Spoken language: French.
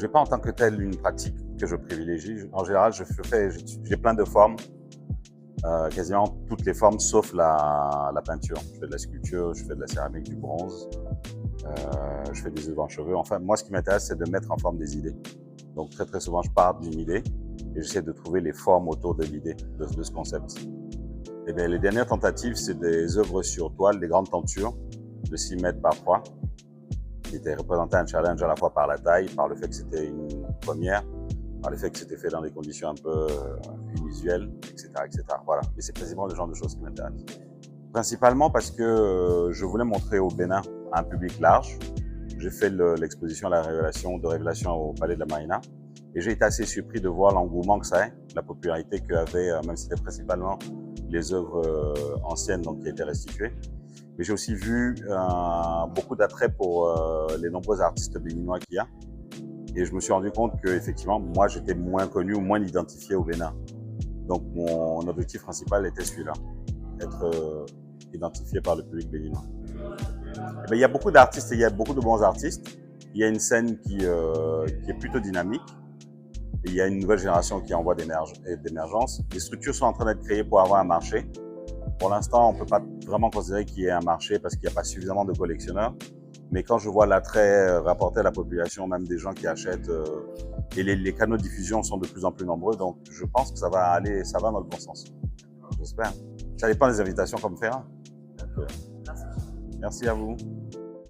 n'ai pas en tant que tel une pratique que je privilégie. En général, j'ai plein de formes, quasiment toutes les formes sauf la peinture. Je fais de la sculpture, je fais de la céramique, du bronze, je fais des œuvres en cheveux. Enfin, moi, ce qui m'intéresse, c'est de mettre en forme des idées. Donc, très très souvent, je pars d'une idée et j'essaie de trouver les formes autour de l'idée, de ce concept. Et bien, les dernières tentatives, c'est des œuvres sur toile, des grandes tentures de 6 mètres par 3, qui étaient représentées un challenge à la fois par la taille, par le fait que c'était une première, par le fait que c'était fait dans des conditions un peu inusuelles, etc., etc. Voilà. Mais c'est précisément le genre de choses qui m'intéressent. Principalement parce que je voulais montrer au Bénin à un public large. J'ai fait l'exposition de Révélation au Palais de la Marina. Et j'ai été assez surpris de voir l'engouement que ça a, la popularité qu'avaient, même si c'était principalement les œuvres anciennes donc, qui étaient restituées. Mais j'ai aussi vu beaucoup d'attrait pour les nombreux artistes béninois qu'il y a. Et je me suis rendu compte qu'effectivement, moi, j'étais moins connu ou moins identifié au Bénin. Donc, mon objectif principal était celui-là, être identifié par le public béninois. Et bien, il y a beaucoup d'artistes et il y a beaucoup de bons artistes. Il y a une scène qui est plutôt dynamique. Et il y a une nouvelle génération qui est en voie d'émergence. Les structures sont en train d'être créées pour avoir un marché. Pour l'instant, on ne peut pas vraiment considérer qu'il y ait un marché parce qu'il n'y a pas suffisamment de collectionneurs. Mais quand je vois l'attrait rapporté à la population, même des gens qui achètent, et les canaux de diffusion sont de plus en plus nombreux, donc je pense que ça va dans le bon sens. J'espère. Ça dépend des invitations qu'on me fera. Merci à vous.